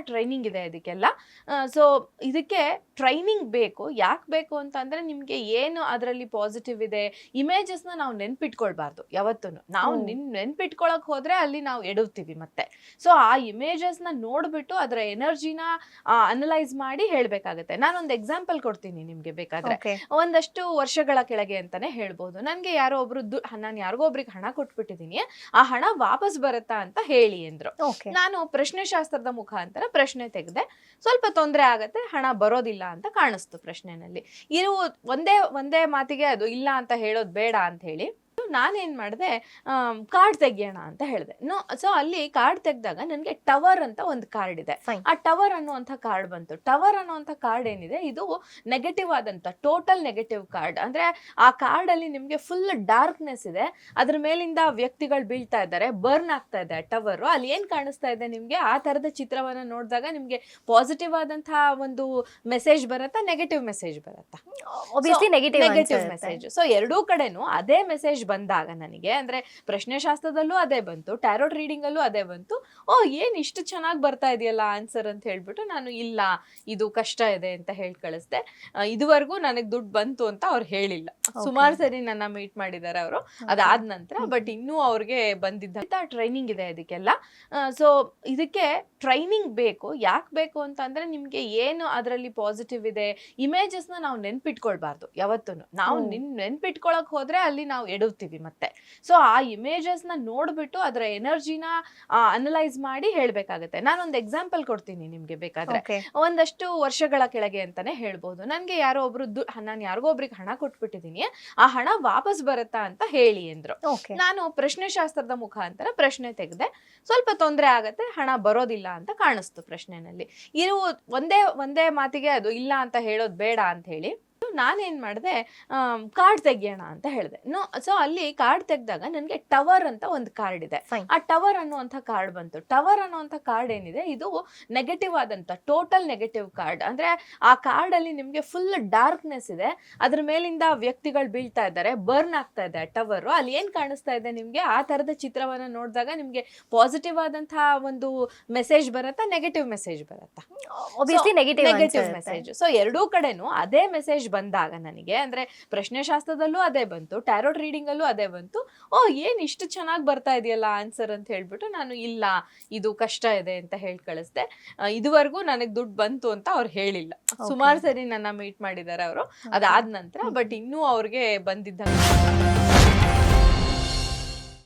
Training ಇದೆ ಇದಕ್ಕೆಲ್ಲ. So ಇದಕ್ಕೆ ಟ್ರೈನಿಂಗ್ ಬೇಕು. ಯಾಕೆ ಬೇಕು ಅಂತಂದ್ರೆ ನಿಮ್ಗೆ ಏನು ಅದರಲ್ಲಿ ಪಾಸಿಟಿವ್ ಇದೆ, ಇಮೇಜಸ್ನ ನಾವು ನೆನ್ಪಿಟ್ಕೊಳ್ಬಾರ್ದು ಯಾವತ್ತೂ. ನಾವು ನೆನ್ಪಿಟ್ಕೊಳಕ್ ಹೋದ್ರೆ ಅಲ್ಲಿ ನಾವು ಎಡುತ್ತೀವಿ ಮತ್ತೆ. ಸೊ ಆ ಇಮೇಜಸ್ನ ನೋಡ್ಬಿಟ್ಟು ಅದರ ಎನರ್ಜಿನ ಅನಲೈಸ್ ಮಾಡಿ ಹೇಳ್ಬೇಕಾಗತ್ತೆ. ನಾನೊಂದು ಎಕ್ಸಾಂಪಲ್ ಕೊಡ್ತೀನಿ ನಿಮ್ಗೆ ಬೇಕಾದ್ರೆ. ಒಂದಷ್ಟು ವರ್ಷಗಳ ಕೆಳಗೆ ಅಂತಾನೆ ಹೇಳ್ಬೋದು. ನನ್ಗೆ ಯಾರೋ ಒಬ್ರು ನಾನು ಯಾರಿಗೋ ಒಬ್ರಿಗೆ ಹಣ ಕೊಟ್ಬಿಟ್ಟಿದೀನಿ, ಆ ಹಣ ವಾಪಸ್ ಬರುತ್ತಾ ಅಂತ ಹೇಳಿ ಅಂದ್ರು. ನಾನು ಪ್ರಶ್ನೆ ಶಾಸ್ತ್ರದ ಮುಖಾಂತರ ಪ್ರಶ್ನೆ ತೆಗೆದೆ. ಸ್ವಲ್ಪ ತೊಂದರೆ ಆಗತ್ತೆ, ಹಣ ಬರೋದಿಲ್ಲ ಅಂತ ಕಾಣಿಸ್ತು ಪ್ರಶ್ನೆನಲ್ಲಿ. ಇರು ಒಂದೇ ಮಾತಿಗೆ ಅದು ಇಲ್ಲ ಅಂತ ಹೇಳೋದು ಬೇಡ ಅಂತ ಹೇಳಿ ನಾನೇನ್ ಮಾಡಿದೆ, ಕಾರ್ಡ್ ತೆಗಿಯೋಣ ಅಂತ ಹೇಳಿದೆ. ಸೊ ಅಲ್ಲಿ ಕಾರ್ಡ್ ತೆಗ್ದಾಗ ನನ್ಗೆ ಟವರ್ ಅಂತ ಒಂದು ಕಾರ್ಡ್ ಇದೆ. ಆ ಟವರ್ ಅನ್ನುವಂಥ ಕಾರ್ಡ್ ಬಂತು. ಟವರ್ ಅನ್ನುವಂಥ ಕಾರ್ಡ್ ಏನಿದೆ, ಇದು ನೆಗೆಟಿವ್ ಆದಂತ ಟೋಟಲ್ ನೆಗೆಟಿವ್ ಕಾರ್ಡ್. ಅಂದ್ರೆ ಆ ಕಾರ್ಡ್ ಅಲ್ಲಿ ನಿಮ್ಗೆ ಫುಲ್ ಡಾರ್ಕ್ನೆಸ್ ಇದೆ, ಅದ್ರ ಮೇಲಿಂದ ವ್ಯಕ್ತಿಗಳು ಬೀಳ್ತಾ ಇದ್ದಾರೆ, ಬರ್ನ್ ಆಗ್ತಾ ಇದೆ ಟವರ್. ಅಲ್ಲಿ ಏನ್ ಕಾಣಿಸ್ತಾ ಇದೆ ನಿಮ್ಗೆ, ಆ ತರದ ಚಿತ್ರವನ್ನ ನೋಡಿದಾಗ ನಿಮ್ಗೆ ಪಾಸಿಟಿವ್ ಆದಂತಹ ಒಂದು ಮೆಸೇಜ್ ಬರುತ್ತಾ, ನೆಗೆಟಿವ್ ಮೆಸೇಜ್ ಬರುತ್ತಾ? Negative message. ಸೊ ಎರಡೂ ಕಡೆನೂ ಅದೇ ಮೆಸೇಜ್ ಬಂದಾಗ ನನಗೆ, ಅಂದ್ರೆ ಪ್ರಶ್ನೆ ಶಾಸ್ತ್ರದಲ್ಲೂ ಅದೇ ಬಂತು, ಟ್ಯಾರೋಟ್ ರೀಡಿಂಗ್ ಅಲ್ಲೂ ಅದೇ ಬಂತು. ಏನ್ ಇಷ್ಟು ಚೆನ್ನಾಗಿ ಬರ್ತಾ ಇದೆಯಲ್ಲ ಆನ್ಸರ್ ಅಂತ ಹೇಳ್ಬಿಟ್ಟು ನಾನು ಇಲ್ಲ, ಇದು ಕಷ್ಟ ಇದೆ ಅಂತ ಹೇಳಿ ಕಳಿಸ್ದೆ. ಇದುವರೆಗೂ ನನಗೆ ದುಡ್ಡು ಬಂತು ಅಂತ ಅವ್ರು ಹೇಳಿಲ್ಲ. ಸುಮಾರು ಸರಿ ನನ್ನ ಮೀಟ್ ಮಾಡಿದ್ದಾರೆ ಅವರು ಅದಾದ ನಂತರ. ಬಟ್ ಇನ್ನೂ ಅವ್ರಿಗೆ ಬಂದಿದ್ದ ಟ್ರೈನಿಂಗ್ ಇದೆ ಇದಕ್ಕೆಲ್ಲ. ಸೊ ಇದಕ್ಕೆ ಟ್ರೈನಿಂಗ್ ಬೇಕು. ಯಾಕೆ ಬೇಕು ಅಂತಂದ್ರೆ ನಿಮ್ಗೆ ಏನು ಅದರಲ್ಲಿ ಪಾಸಿಟಿವ್ ಇದೆ, ಇಮೇಜಸ್ನ ನಾವು ನೆನ್ಪಿಟ್ಕೊಳ್ಬಾರ್ದು ಯಾವತ್ತೂ. ನಾವು ನೆನ್ಪಿಟ್ಕೊಳಕ್ ಹೋದ್ರೆ ಅಲ್ಲಿ ನಾವು ಎಡುತ್ತೀವಿ ಮತ್ತೆ. ಸೊ ಆ ಇಮೇಜಸ್ನ ನೋಡ್ಬಿಟ್ಟು ಅದರ ಎನರ್ಜಿನ ಅನಲೈಸ್ ಮಾಡಿ ಹೇಳ್ಬೇಕಾಗತ್ತೆ. ನಾನೊಂದು ಎಕ್ಸಾಂಪಲ್ ಕೊಡ್ತೀನಿ ನಿಮ್ಗೆ ಬೇಕಾದ್ರೆ. ಒಂದಷ್ಟು ವರ್ಷಗಳ ಕೆಳಗೆ ಅಂತಾನೆ ಹೇಳ್ಬೋದು. ನನ್ಗೆ ಯಾರೋ ಒಬ್ರು ನಾನು ಯಾರಿಗೋ ಒಬ್ರಿಗೆ ಹಣ ಕೊಟ್ಬಿಟ್ಟಿದೀನಿ, ಆ ಹಣ ವಾಪಸ್ ಬರುತ್ತಾ ಅಂತ ಹೇಳಿ ಅಂದ್ರು. ನಾನು ಪ್ರಶ್ನೆ ಶಾಸ್ತ್ರದ ಮುಖಾಂತರ ಪ್ರಶ್ನೆ ತೆಗೆದೆ. ಸ್ವಲ್ಪ ತೊಂದರೆ ಆಗತ್ತೆ, ಹಣ ಬರೋದಿಲ್ಲ ಅಂತ ಕಾಣಿಸ್ತು ಪ್ರಶ್ನೆನಲ್ಲಿ. ಇರು ಒಂದೇ ಮಾತಿಗೆ ಅದು ಇಲ್ಲ ಅಂತ ಹೇಳೋದು ಬೇಡ ಅಂತ ಹೇಳಿ ನಾನೇನ್ ಮಾಡಿದೆ, ಕಾರ್ಡ್ ತೆಗಿಯೋಣ ಅಂತ ಹೇಳಿದೆ. ಸೊ ಅಲ್ಲಿ ಕಾರ್ಡ್ ತೆಗ್ದಾಗ ನನ್ಗೆ ಟವರ್ ಅಂತ ಒಂದು ಕಾರ್ಡ್ ಇದೆ. ಆ ಟವರ್ ಅನ್ನುವಂಥ ಕಾರ್ಡ್ ಬಂತು. ಟವರ್ ಅನ್ನುವಂಥ ಕಾರ್ಡ್ ಏನಿದೆ, ಇದು ನೆಗೆಟಿವ್ ಆದಂತ ಟೋಟಲ್ ನೆಗೆಟಿವ್ ಕಾರ್ಡ್. ಅಂದ್ರೆ ಆ ಕಾರ್ಡ್ ಅಲ್ಲಿ ನಿಮ್ಗೆ ಫುಲ್ ಡಾರ್ಕ್ನೆಸ್ ಇದೆ, ಅದ್ರ ಮೇಲಿಂದ ವ್ಯಕ್ತಿಗಳು ಬೀಳ್ತಾ ಇದ್ದಾರೆ, ಬರ್ನ್ ಆಗ್ತಾ ಇದೆ ಟವರ್. ಅಲ್ಲಿ ಏನ್ ಕಾಣಿಸ್ತಾ ಇದೆ ನಿಮ್ಗೆ, ಆ ತರದ ಚಿತ್ರವನ್ನ ನೋಡಿದಾಗ ನಿಮ್ಗೆ ಪಾಸಿಟಿವ್ ಆದಂತಹ ಒಂದು ಮೆಸೇಜ್ ಬರುತ್ತಾ, ನೆಗೆಟಿವ್ ಮೆಸೇಜ್ ಬರುತ್ತಾ? Negative message. ಸೊ ಎರಡೂ ಕಡೆನೂ ಅದೇ ಮೆಸೇಜ್ ಬಂದಾಗ ನನಗೆ, ಅಂದ್ರೆ ಪ್ರಶ್ನೆ ಶಾಸ್ತ್ರದಲ್ಲೂ ಅದೇ ಬಂತು, ಟ್ಯಾರೋಟ್ ರೀಡಿಂಗ್ ಅಲ್ಲೂ ಅದೇ ಬಂತು. ಏನ್ ಇಷ್ಟು ಚೆನ್ನಾಗಿ ಬರ್ತಾ ಇದೆಯಲ್ಲ ಆನ್ಸರ್ ಅಂತ ಹೇಳ್ಬಿಟ್ಟು ನಾನು ಇಲ್ಲ, ಇದು ಕಷ್ಟ ಇದೆ ಅಂತ ಹೇಳಿ ಕಳಿಸ್ದೆ. ಇದುವರೆಗೂ ನನಗೆ ದುಡ್ಡು ಬಂತು ಅಂತ ಅವ್ರು ಹೇಳಿಲ್ಲ. ಸುಮಾರು ಸರಿ ನನ್ನ ಮೀಟ್ ಮಾಡಿದ್ದಾರೆ ಅವರು ಅದಾದ ನಂತರ. ಬಟ್ ಇನ್ನೂ ಅವ್ರಿಗೆ ಬಂದಿದ್ದ